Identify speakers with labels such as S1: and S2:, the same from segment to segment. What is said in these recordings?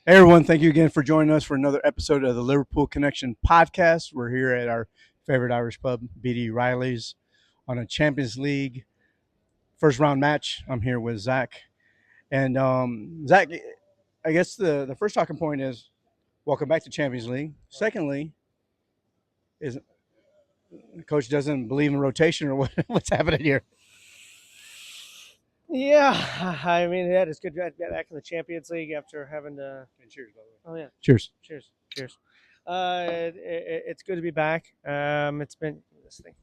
S1: Hey everyone, thank you again for joining us for another episode of the Liverpool Connection podcast. We're here at our favorite Irish pub, BD Riley's, on a Champions League first round match. I'm here with Zach. And Zach, I guess the first talking point is welcome back to Champions League. Secondly, is the coach doesn't believe in rotation or what's happening here?
S2: Yeah, I mean, yeah, it's good to get back in the Champions League after having to.
S1: And cheers, by the way.
S2: Oh yeah,
S1: Cheers.
S2: cheers, cheers. It's good to be back. It's been this thing.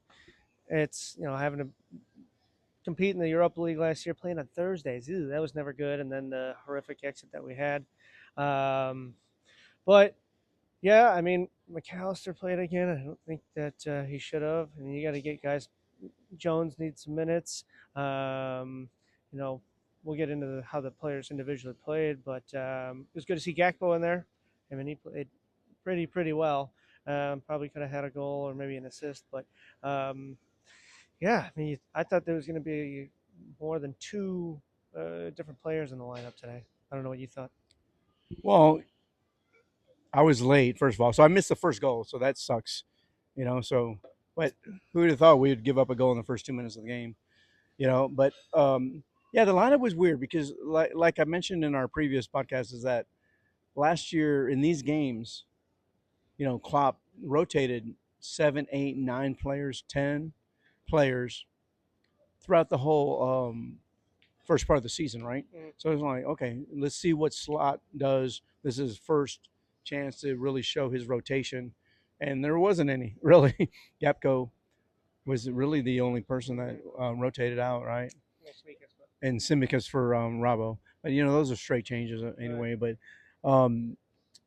S2: It's having to compete in the Europa League last year, playing on Thursdays. Ew, that was never good. And then the horrific exit that we had. Um, but yeah, I mean, McAllister played again. I don't think that he should have. And you got to get guys. Jones needs some minutes. You know, we'll get into how the players individually played, but it was good to see Gakpo in there. I mean, he played pretty well. Probably could have had a goal or maybe an assist, but um, yeah, I mean, I thought there was going to be more than two different players in the lineup today. I don't know what you thought.
S1: Well, I was late, first of all, so I missed the first goal, so that sucks, So, but who would have thought we would give up a goal in the first 2 minutes of the game? But yeah, the lineup was weird because like I mentioned in our previous podcast is that last year in these games, Klopp rotated 7, 8, 9 players, 10 players throughout the whole first part of the season, right? So it's like, okay, let's see what Slot does. This is his first chance to really show his rotation, and there wasn't any really. Gapco was really the only person that rotated out, right? And Simicus for Rabo. But those are straight changes anyway. Um,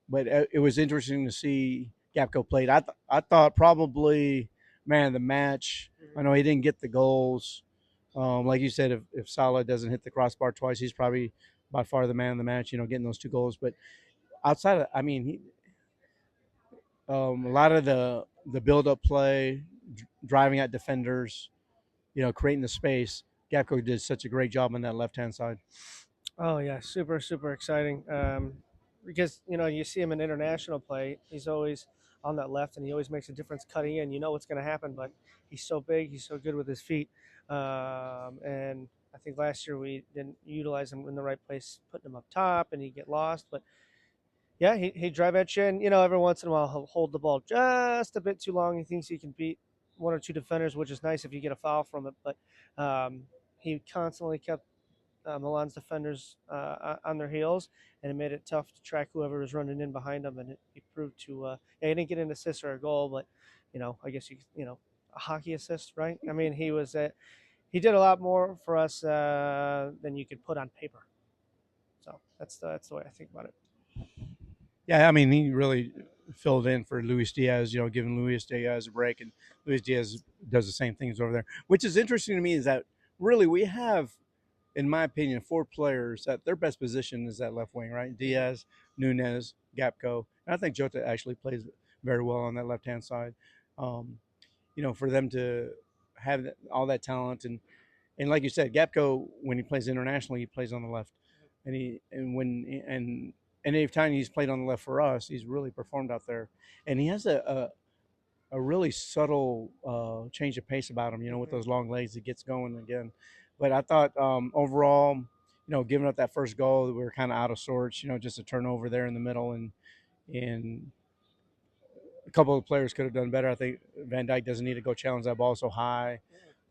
S1: but it was interesting to see Gapco played. I thought probably man of the match. I know he didn't get the goals. Like you said, if Salah doesn't hit the crossbar twice, he's probably by far the man of the match. Getting those 2 goals. But outside of, I mean, a lot of the build up play, driving at defenders, creating the space. Gapco did such a great job on that left hand side.
S2: Oh yeah, super exciting. Because you see him in international play, he's always on that left, and he always makes a difference cutting in. You know what's going to happen, but he's so big, he's so good with his feet. And I think last year we didn't utilize him in the right place, putting him up top, and he'd get lost. But yeah, he'd drive at you, and every once in a while he'll hold the ball just a bit too long. He thinks he can beat one or two defenders, which is nice if you get a foul from it. But he constantly kept Milan's defenders on their heels, and it made it tough to track whoever was running in behind them. And he proved to, yeah, he didn't get an assist or a goal, but I guess a hockey assist, right? I mean, he did a lot more for us than you could put on paper. So that's the way I think about it.
S1: Yeah, I mean, he really filled in for Luis Diaz, giving Luis Diaz a break, and Luis Diaz does the same things over there. Which is interesting to me is that really we have, in my opinion, 4 players that their best position is that left wing, right? Diaz, Nunez, Gapco, and I think Jota actually plays very well on that left hand side. Um, for them to have all that talent and like you said, Gapco when he plays internationally, he plays on the left, and any time he's played on the left for us, he's really performed out there, and he has a really subtle change of pace about him. With those long legs, he gets going again. But I thought overall, giving up that first goal, we were kind of out of sorts. Just a turnover there in the middle, and a couple of players could have done better. I think Van Dijk doesn't need to go challenge that ball so high.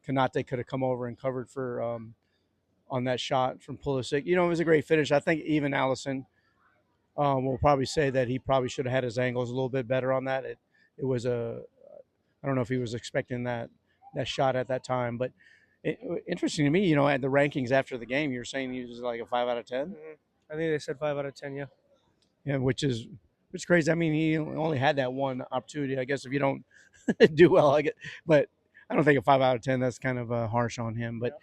S1: Kanate could have come over and covered for on that shot from Pulisic. It was a great finish. I think even Allison will probably say that he probably should have had his angles a little bit better on that. It was I don't know if he was expecting that shot at that time, but interesting to me, at the rankings after the game, you're saying he was like a 5 out of 10.
S2: I think they said 5 out of 10. Yeah.
S1: Yeah, which is crazy. I mean, he only had that one opportunity. I guess if you don't do well, but I don't think a 5 out of 10. That's kind of harsh on him. But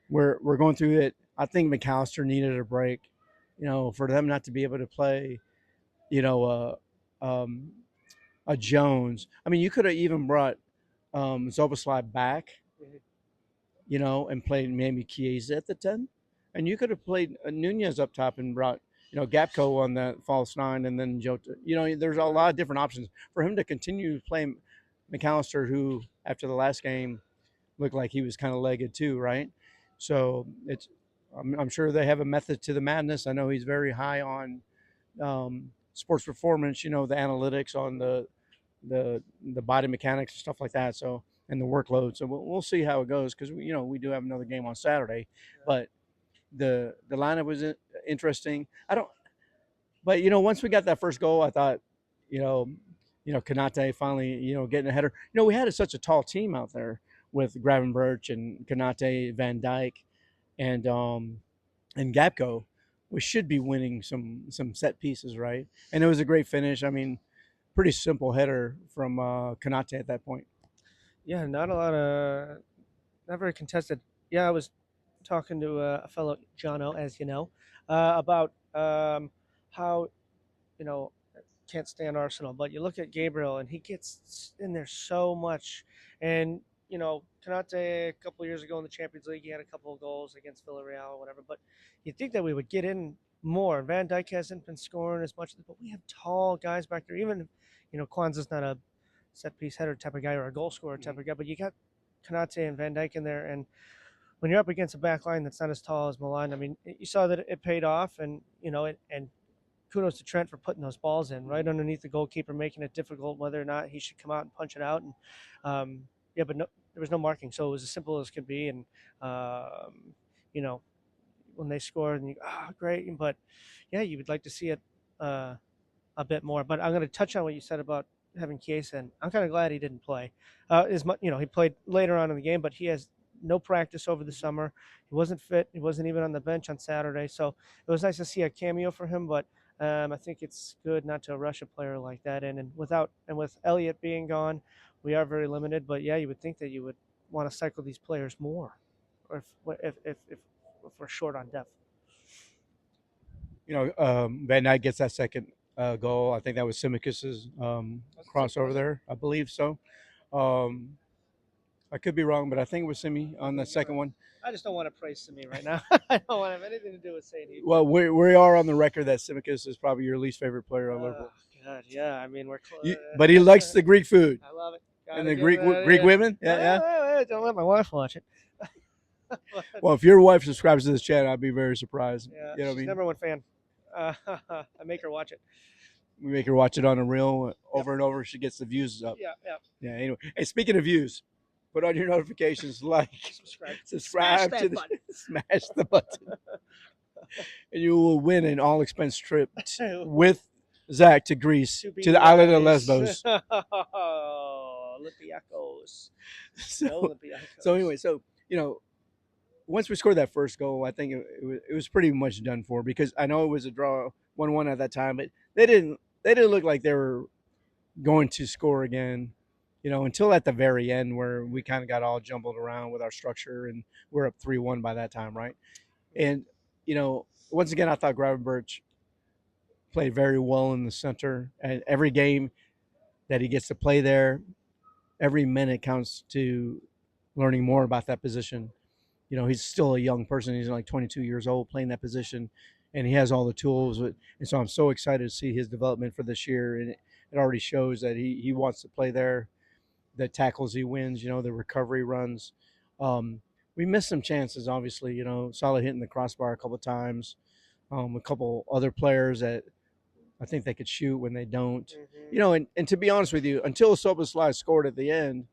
S1: we're going through it. I think McAllister needed a break. For them not to be able to play, you know, a Jones. I mean, you could have even brought Zoboslai back, and played maybe Chiesa at the 10. And you could have played Nunez up top and brought, Gapco on that false nine, and then Jota. There's a lot of different options for him to continue playing McAllister, who after the last game looked like he was kind of legged too, right? So I'm sure they have a method to the madness. I know he's very high on sports performance. The analytics on the body mechanics and stuff like that. So and the workload. So we'll see how it goes because we do have another game on Saturday, but the lineup was interesting. I don't, but once we got that first goal, I thought, you know, Kanate finally getting a header. We had such a tall team out there with Gravenberch and Kanate, Van Dyke, and Gapco. We should be winning some set pieces, right? And it was a great finish. I mean, pretty simple header from Kanate at that point.
S2: Yeah, not a lot of, not very contested. Yeah, I was talking to a fellow Jono, as you know, about how you know can't stand Arsenal, but you look at Gabriel and he gets in there so much. And Kanate a couple of years ago in the Champions League, he had a couple of goals against Villarreal or whatever. But you'd think that we would get in more. Van Dijk hasn't been scoring as much, but we have tall guys back there. Even Kwanzaa's not a set piece header type of guy or a goal scorer type of guy, but you got Kanate and Van Dijk in there, and when you're up against a back line that's not as tall as Milan, I mean, you saw that it paid off, and and kudos to Trent for putting those balls in right underneath the goalkeeper, making it difficult whether or not he should come out and punch it out. And yeah, but no, there was no marking, so it was as simple as could be. And you know, when they scored, and great, but yeah, you would like to see it a bit more. But I'm going to touch on what you said about having Chiesa, and I'm kind of glad he didn't play. As much, he played later on in the game, but he has no practice over the summer. He wasn't fit. He wasn't even on the bench on Saturday, so it was nice to see a cameo for him. But I think it's good not to rush a player like that in, and with Elliott being gone, we are very limited. But yeah, you would think that you would want to cycle these players more, or if we're short on depth.
S1: Van Dyke gets that second goal. I think that was Simicus's crossover there. I believe so. Um, I could be wrong, but I think it was Simi on the second one.
S2: I just don't want to praise Simi right now. I don't want to have anything to do with saying he.
S1: Well, we are on the record that Simicus is probably your least favorite player on Liverpool.
S2: God, yeah. I mean, we're close.
S1: But he likes the Greek food.
S2: I love it.
S1: And the Greek women. Yeah.
S2: Don't let my wife watch it.
S1: Well, if your wife subscribes to this channel, I'd be very surprised.
S2: Yeah, she's number one fan. I make her watch it.
S1: We make her watch it on a reel over and over. She gets the views up.
S2: Yeah.
S1: Anyway, hey, speaking of views, put on your notifications, like, subscribe to smash the button, and you will win an all-expense trip with Zach to Greece, to the island of Lesbos.
S2: Olympiacos.
S1: So anyway, once we scored that first goal, I think it was pretty much done for, because I know it was a draw 1-1 at that time, but they didn't look like they were going to score again, until at the very end, where we kind of got all jumbled around with our structure, and we're up 3-1 by that time, right? And once again, I thought Gravenberch played very well in the center, and every game that he gets to play there, every minute counts to learning more about that position. He's still a young person. He's like 22 years old playing that position, and he has all the tools. And so I'm so excited to see his development for this year. And it already shows that he wants to play there. The tackles he wins, the recovery runs. We missed some chances, obviously. Salah hitting the crossbar a couple of times. A couple other players that I think they could shoot when they don't.
S2: Mm-hmm.
S1: And to be honest with you, until Soboslai scored at the end,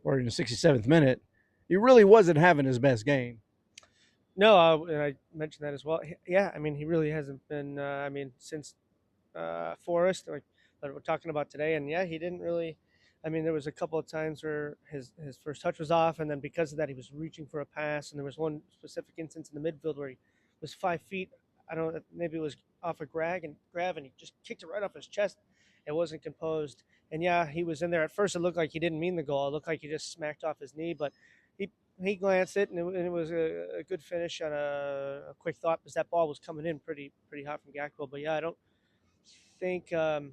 S1: or in the 67th minute, he really wasn't having his best game.
S2: No, and I mentioned that as well. Yeah, I mean, he really hasn't been. Since Forest, like that we're talking about today, and yeah, he didn't really. I mean, there was a couple of times where his first touch was off, and then because of that, he was reaching for a pass. And there was one specific instance in the midfield where he was 5 feet. I don't know, maybe it was off a grab, and he just kicked it right off his chest. It wasn't composed, and yeah, he was in there. At first, it looked like he didn't mean the goal. It looked like he just smacked off his knee, but he glanced it, and it was a good finish on a quick thought, because that ball was coming in pretty hot from Gakpo. But yeah, I don't think in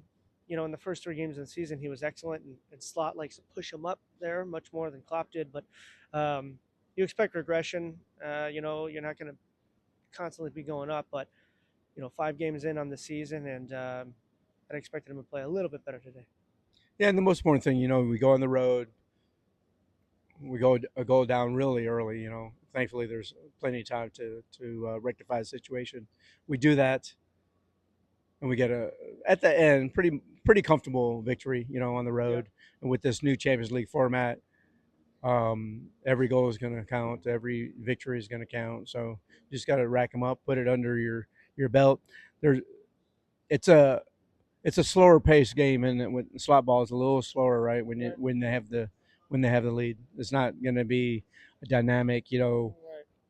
S2: the first 3 games of the season he was excellent, and Slot likes to push him up there much more than Klopp did. But you expect regression. You're not going to constantly be going up, but 5 games in on the season, and I expected him to play a little bit better today.
S1: Yeah, and the most important thing, we go on the road, we go a goal down really early. Thankfully there's plenty of time to rectify the situation. We do that, and we get a at the end pretty comfortable victory. On the road, yeah. And with this new Champions League format, every goal is going to count, every victory is going to count. So you just got to rack them up, put it under your belt. There's it's a it's a slower paced game, and when slot ball is a little slower, right? When they have the lead, it's not going to be a dynamic,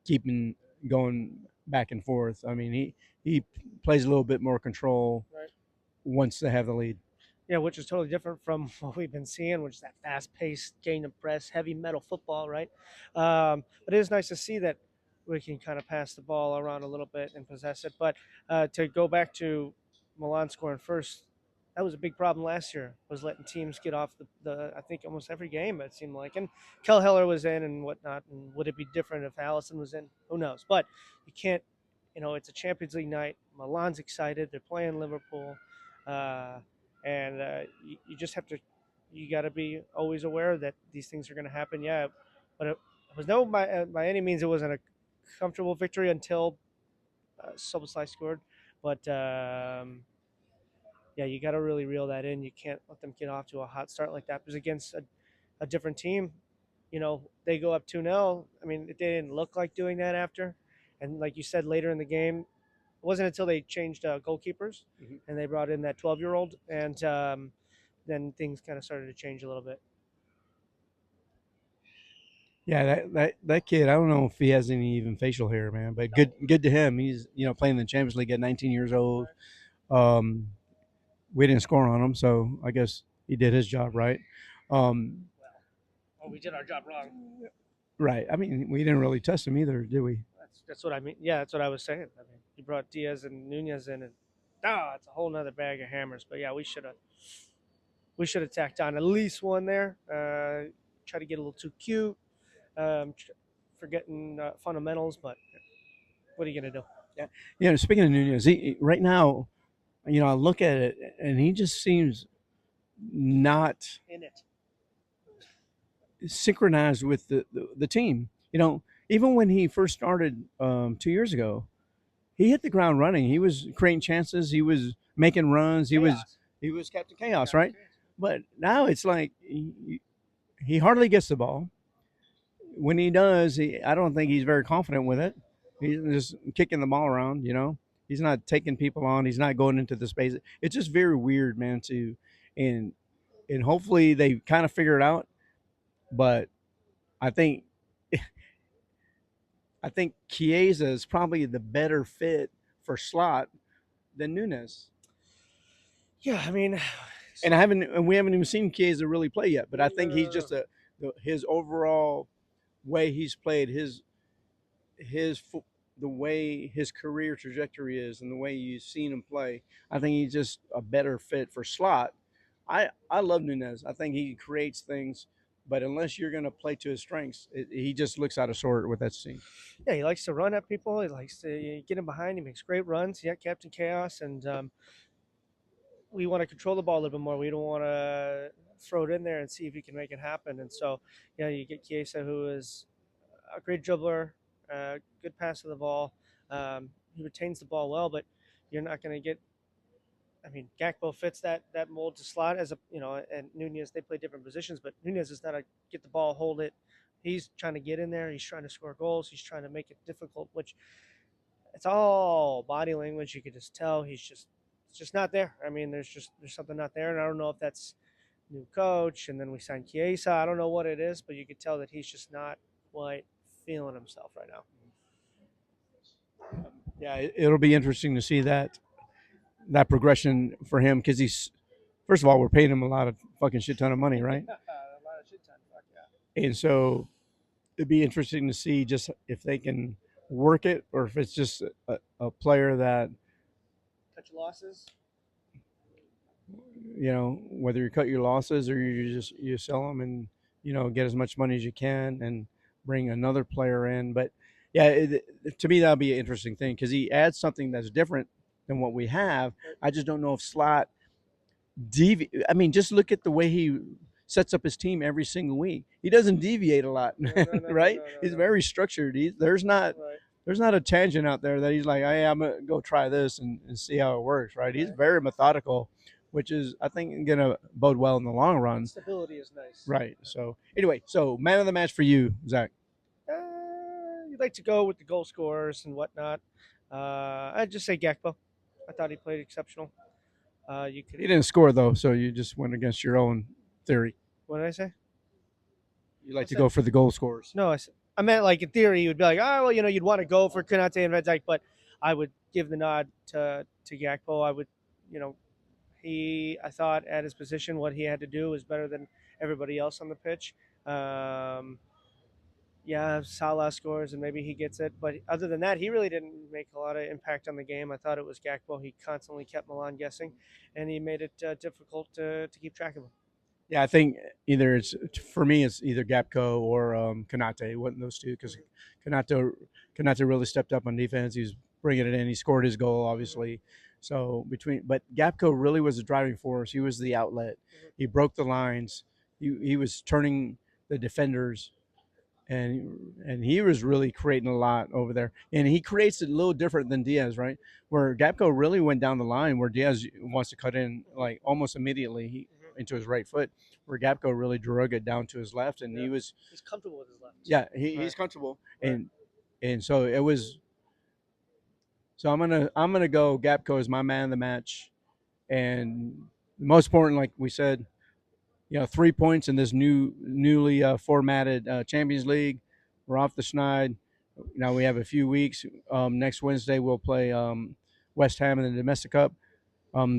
S1: keeping going back and forth. I mean, he plays a little bit more control once they have the lead.
S2: Yeah, which is totally different from what we've been seeing, which is that fast-paced, gain and press, heavy metal football, right? But it is nice to see that we can kind of pass the ball around a little bit and possess it. But to go back to Milan scoring first, that was a big problem last year. Was letting teams get off the I think almost every game it seemed like, and Heller was in and whatnot. And would it be different if Allison was in? Who knows? But you can't. It's a Champions League night. Milan's excited. They're playing Liverpool. Uh, and you just have to, you got to be always aware that these things are going to happen. Yeah, but it was no by any means it wasn't a comfortable victory until Soboslai scored. But yeah, you got to really reel that in. You can't let them get off to a hot start like that, because against a different team, they go up 2-0. I mean, they didn't look like doing that after. And like you said, later in the game, it wasn't until they changed goalkeepers, and they brought in that 12-year-old, and then things kind of started to change a little bit.
S1: Yeah, that kid. I don't know if he has any even facial hair, man. But good to him. He's playing in the Champions League at 19 years old. We didn't score on him, so I guess he did his job right.
S2: We did our job wrong.
S1: Right. I mean, we didn't really test him either, did we?
S2: That's what I mean. Yeah, that's what I was saying. I mean, he brought Diaz and Nunez in, and it's a whole nother bag of hammers. But yeah, we should have tacked on at least one there. Try to get a little too cute, forgetting fundamentals. But what are you gonna do?
S1: Yeah. Speaking of Nunez, right now, I look at it and he just seems not
S2: In it.
S1: synchronized with the team. Even when he first started 2 years ago, he hit the ground running. He was creating chances. He was making runs. He was Captain Chaos, right? But now it's like he hardly gets the ball. When he does, I don't think he's very confident with it. He's just kicking the ball around. He's not taking people on. He's not going into the space. It's just very weird, man. And and hopefully they kind of figure it out. But I think Chiesa is probably the better fit for slot than Nunez.
S2: Yeah, I mean,
S1: and we haven't even seen Chiesa really play yet. But I think he's just his overall way he's played, the way his career trajectory is, and the way you've seen him play. I think he's just a better fit for slot. I love Nunez. I think he creates things. But unless you're going to play to his strengths, he just looks out of sort with that team.
S2: Yeah, he likes to run at people. He likes to get him behind. He makes great runs. Yeah, Captain Chaos. And we want to control the ball a little bit more. We don't want to throw it in there and see if he can make it happen. And so, you get Chiesa, who is a great dribbler, good pass of the ball. He retains the ball well, but you're not going to get. I mean, Gakpo fits that mold to slot and Nunez, they play different positions, but Nunez is not a get the ball, hold it. He's trying to get in there. He's trying to score goals. He's trying to make it difficult, which it's all body language. You could just tell it's just not there. I mean, there's something not there, and I don't know if that's new coach, and then we signed Chiesa. I don't know what it is, but you could tell that he's just not quite feeling himself right now.
S1: Yeah, it'll be interesting to see that progression for him, because he's, first of all, we're paying him a lot of fucking shit ton of money, right?
S2: A lot of shit ton, fuck yeah.
S1: And so it'd be interesting to see just if they can work it, or if it's just a player that
S2: cut your losses.
S1: Whether you cut your losses or you sell them and get as much money as you can and bring another player in. But yeah, to me that'll be an interesting thing, because he adds something that's different than what we have.
S2: Right.
S1: I just don't know if Slot I mean, just look at the way he sets up his team every single week. He doesn't deviate a lot,
S2: No, no, no, no,
S1: right?
S2: no, no,
S1: He's
S2: no.
S1: very structured.
S2: Right,
S1: There's not a tangent out there that he's like, hey, I'm gonna go try this and see how it works, right? He's
S2: right.
S1: very methodical, which is I think gonna bode well in the long
S2: That
S1: run.
S2: stability is nice.
S1: Right. So anyway, so man of the match for you, Zach.
S2: You'd like to go with the goal scorers and whatnot. I'd just say Gakpo. I thought he played exceptional. You could.
S1: He didn't score though, so you just went against your own theory.
S2: What did I say?
S1: You like
S2: I
S1: to
S2: said
S1: go for the goal scorers.
S2: no. I meant like in theory, you would be like, oh well, you'd want to go for Konate and Van Dijk, but I would give the nod to Gakpo. I would, you know, I thought at his position, what he had to do was better than everybody else on the pitch. Um, yeah, Salah scores and maybe he gets it, but other than that, he really didn't make a lot of impact on the game. I thought it was Gakpo. He constantly kept Milan guessing, and he made it difficult to keep track of him.
S1: Yeah, I think either it's for me it's either Gapco or Kanate. One of those two because Kanate Kanate really stepped up on defense. He was bringing it in. He scored his goal, obviously. So but Gapco really was the driving force. He was the outlet. He broke the lines. He was turning the defenders, and he was really creating a lot over there. And he creates it a little different than Diaz, right? Where Gapco really went down the line, where Diaz wants to cut in like almost immediately into his right foot, where Gapco really drug it down to his left, and
S2: Yeah. He's comfortable with his left.
S1: yeah, he's
S2: Right.
S1: comfortable,
S2: Right.
S1: and so it was. So I'm gonna go Gapco as my man of the match, and most important, like we said, 3 points in this newly formatted Champions League. We're off the schneid. Now we have a few weeks. Next Wednesday we'll play West Ham in the Domestic Cup.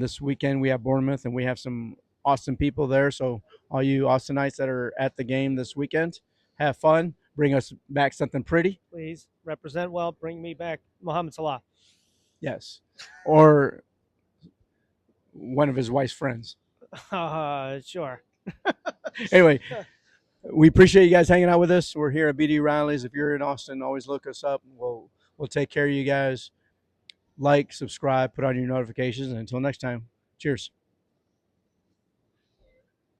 S1: This weekend we have Bournemouth, and we have some Austin people there. So all you Austinites that are at the game this weekend, have fun. Bring us back something pretty.
S2: Please represent well. Bring me back Mohamed Salah.
S1: Yes, or one of his wife's friends.
S2: Sure.
S1: Anyway, we appreciate you guys hanging out with us. We're here at BD Riley's. If you're in Austin, always look us up. We'll take care of you guys. Like, subscribe, put on your notifications, and until next time, cheers.